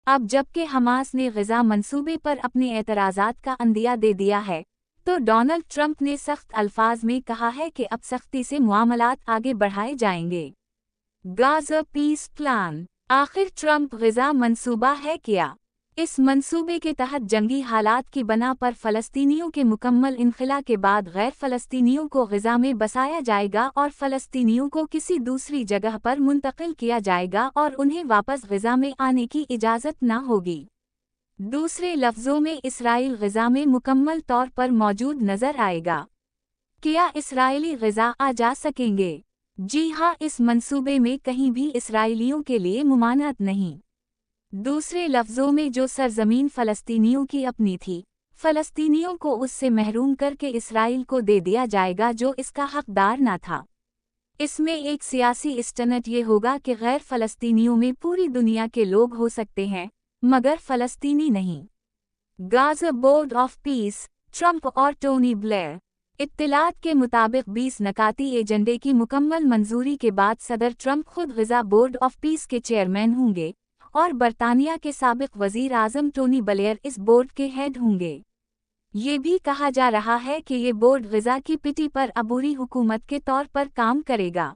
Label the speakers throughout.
Speaker 1: अब जबकि हमास ने ग़ज़ा मंसूबे पर अपने एतराज़ात का अंदिया दे दिया है, तो डोनाल्ड ट्रंप ने सख्त अल्फाज में कहा है कि अब सख्ती से मामलात आगे बढ़ाए जाएंगे। गाज़ा पीस प्लान, आखिर ट्रंप ग़ज़ा मंसूबा है क्या? इस मंसूबे के तहत जंगी हालात की बना पर फ़लस्तीनियों के मुकम्मल इन्खला के बाद गैर फ़लस्तीनियों को ग़ज़ा में बसाया जाएगा और फ़लस्तीनियों को किसी दूसरी जगह पर मुंतकिल किया जाएगा और उन्हें वापस ग़ज़ा में आने की इजाज़त न होगी। दूसरे लफ्ज़ों में इसराइल ग़ज़ा में मुकम्मल तौर पर मौजूद नज़र आएगा। क्या इसराइली ग़ज़ा आ जा सकेंगे? जी हाँ, इस मंसूबे में कहीं भी इसराइलियों के लिए मुमानत नहीं। दूसरे लफ्ज़ों में जो सरज़मीन फ़लस्तीनियों की अपनी थी, फ़लस्तीनियों को उससे महरूम करके इसराइल को दे दिया जाएगा जो इसका हक़दार न था। इसमें एक सियासी इस्टनट ये होगा कि गैर फ़लस्तीनियों में पूरी दुनिया के लोग हो सकते हैं, मगर फ़लस्तीनी नहीं। Gaza board of peace, Trump और टोनी ब्लेयर। इत्तलात के मुताबिक 20 नकाती एजेंडे की मुकम्मल मंजूरी के बाद सदर ट्रंप खुद ग़ज़ा बोर्ड ऑफ पीस के चेयरमैन होंगे और बरतानिया के साबिक़ वज़ीर आज़म टोनी ब्लेयर इस बोर्ड के हेड होंगे। ये भी कहा जा रहा है कि ये बोर्ड ग़ज़ा की पिटी पर अबूरी हुकूमत के तौर पर काम करेगा,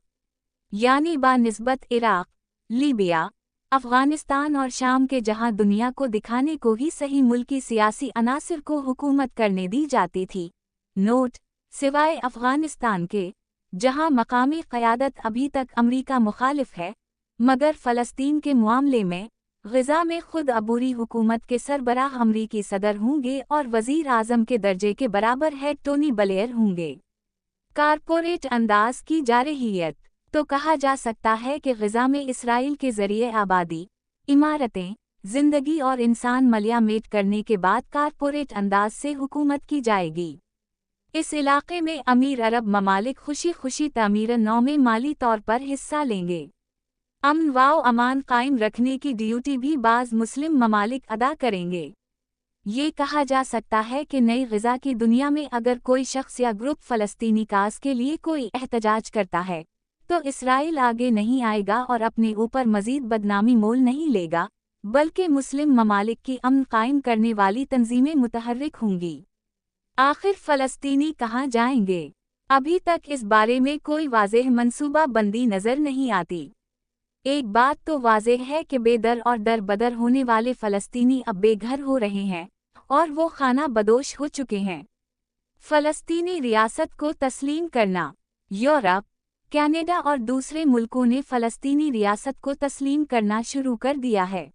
Speaker 1: यानी बानिस्बत इराक़, लीबिया, अफ़ग़ानिस्तान और शाम के, जहां दुनिया को दिखाने को ही सही मुल्की सियासी अनासिर को हुकूमत करने दी जाती थी। नोट: सिवाय अफ़ग़ानिस्तान के, जहां मकामी क़यादत अभी तक अमरीका मुखालिफ है, मगर फ़लस्तीन के मामले में ग़ज़ा में खुद अबूरी हुकूमत के सरबराह अमरीकी सदर होंगे और वज़ीर आज़म के दर्जे के बराबर हेड टोनी ब्लेयर होंगे। कारपोरेट अंदाज़ की जारहियत, तो कहा जा सकता है कि ग़ज़ा में इसराइल के ज़रिए आबादी, इमारतें, ज़िंदगी और इंसान मलियामेट करने के बाद कारपोरेट अंदाज से हुकूमत की जाएगी। इस इलाक़े में अमीर अरब ममालिक खुशी खुशी तामीर-ए-नौ में माली तौर पर हिस्सा लेंगे। अमन व अमान कायम रखने की ड्यूटी भी बाज़ मुस्लिम ममालिक अदा करेंगे। ये कहा जा सकता है कि नई ग़ज़ा की दुनिया में अगर कोई शख्स या ग्रुप फ़लस्तीनी काज़ के लिए कोई एहतजाज करता है, तो इसराइल आगे नहीं आएगा और अपने ऊपर मज़ीद बदनामी मोल नहीं लेगा, बल्कि मुस्लिम ममालिक की अमन कायम करने वाली तंजीमें मुतहर्रिक होंगी। आखिर फ़लस्तीनी कहाँ जाएंगे? अभी तक इस बारे में कोई वाज़ेह मनसूबा बंदी नज़र नहीं आती। एक बात तो वाज़ेह है कि बेदर और दर-बदर होने वाले फ़लस्तीनी अब बेघर हो रहे हैं और वो खाना बदोश हो चुके हैं। फ़लस्तीनी रियासत को तस्लीम करना। यूरोप, कनाडा और दूसरे मुल्कों ने फ़लस्तीनी रियासत को तस्लीम करना शुरू कर दिया है।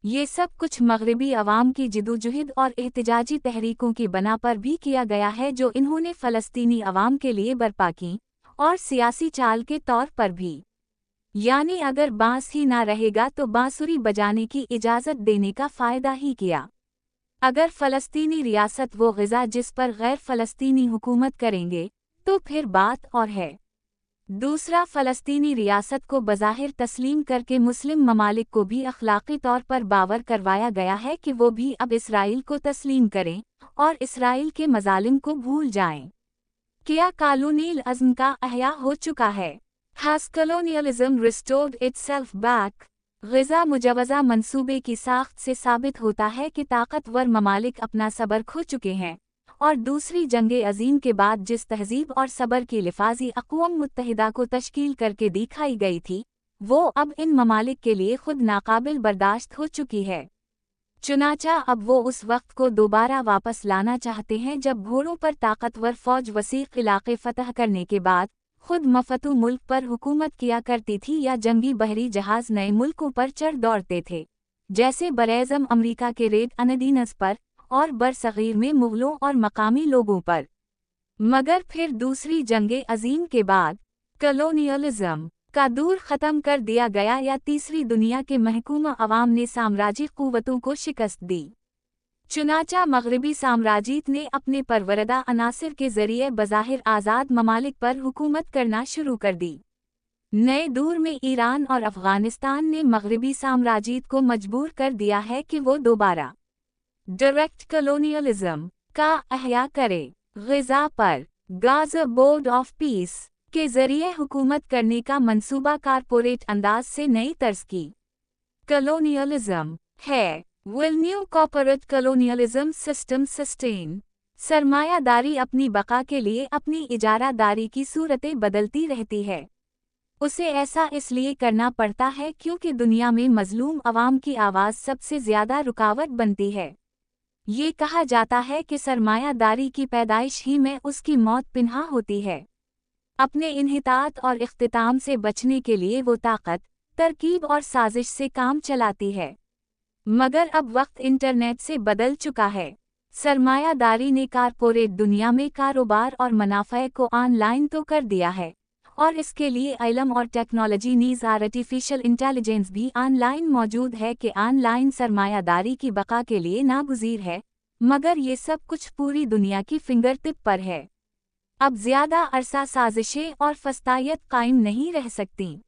Speaker 1: ये सब कुछ मग़रिबी अवाम की जिदोजहद और एहतिजाजी तहरीकों की बना पर भी किया गया है जो इन्होंने फ़लस्तीनी अवाम के लिए बर्पा की, और सियासी चाल के तौर पर भी। यानी अगर बांस ही ना रहेगा तो बांसुरी बजाने की इजाज़त देने का फ़ायदा ही किया। अगर फ़लस्तीनी रियासत वो ग़ज़ा जिस पर गैर फ़लस्तीनी हुकूमत करेंगे, तो फिर बात और है। दूसरा, फ़लस्तीनी रियासत को बज़ाहिर तस्लीम करके मुस्लिम ममालिक को भी अखलाक़ी तौर पर बावर करवाया गया है कि वो भी अब इसराइल को तस्लीम करें और इसराइल के मज़ालिम को भूल जाएं। क्या कॉलोनियल अज़्म का अहया हो चुका है? Has colonialism restored itself back? Gaza मुजवज़ा मंसूबे की साख्त से साबित होता है कि ताकतवर ममालिक अपना सब्र खो चुके हैं और दूसरी जंग अज़ीम के बाद जिस तहज़ीब और सब्र की लिफाजी अक़वाम मुत्तहिदा को तश्कील करके दिखाई गई थी, वो अब इन ममालिक के लिए खुद नाकाबिल बर्दाश्त हो चुकी है। चुनाचा अब वो उस वक्त को दोबारा वापस लाना चाहते हैं जब घोड़ों पर ताकतवर फ़ौज वसीक़ इलाक़े फ़तह करने के बाद खुद मफ़तू मुल्क पर हुकूमत किया करती थी या जंगी बहरी जहाज़ नए मुल्कों पर चढ़ दौड़ते थे, जैसे बरएज़म अमरीका के रेड अनदीनस पर और बरसग़ीर में मुग़लों और मकामी लोगों पर। मगर फिर दूसरी जंग अज़ीम के बाद कॉलोनियलिज़म का दौर ख़त्म कर दिया गया या तीसरी दुनिया के महकूम अवाम ने साम्राज्यी क़ुव्वतों को शिकस्त दी। चुनाचा मग़रिबी साम्राज्यत ने अपने परवरदा अनासिर के ज़रिए बज़ाहिर आज़ाद ममालिक पर हुकूमत करना शुरू कर दी। नए दौर में ईरान और अफ़ग़ानिस्तान ने मग़रिबी साम्राज्यत को मजबूर कर दिया है कि वो दोबारा डायरेक्ट कॉलोनियलिज़म का अहया करे। ग़ज़ा पर गाज़ा बोर्ड ऑफ पीस के ज़रिए हुकूमत करने का मंसूबा कारपोरेट अंदाज से नई तर्ज की कॉलोनियलिज़म है। Will new corporate colonialism system sustain? सरमायादारी अपनी बका के लिए अपनी इजारादारी की सूरतें बदलती रहती है। उसे ऐसा इसलिए करना पड़ता है क्योंकि दुनिया में मजलूम अवाम की आवाज़ सबसे ज़्यादा रुकावट बनती है। ये कहा जाता है कि सरमायादारी की पैदाइश ही में उसकी मौत पिन्हा होती है। अपने इन्हितात और इख्तिताम से बचने के लिए वो ताकत, तरकीब और साजिश से काम चलाती है। मगर अब वक्त इंटरनेट से बदल चुका है। सरमायादारी ने कारपोरेट दुनिया में कारोबार और मुनाफे को ऑनलाइन तो कर दिया है, और इसके लिए इल्म और टेक्नोलॉजी नीज़ आर्टिफिशियल इंटेलिजेंस भी ऑनलाइन मौजूद है कि ऑनलाइन सरमायादारी की बका के लिए नागुज़ीर है, मगर ये सब कुछ पूरी दुनिया की फिंगर टिप पर है। अब ज़्यादा अरसा साजिशें और फस्तायत कायम नहीं रह सकतीं।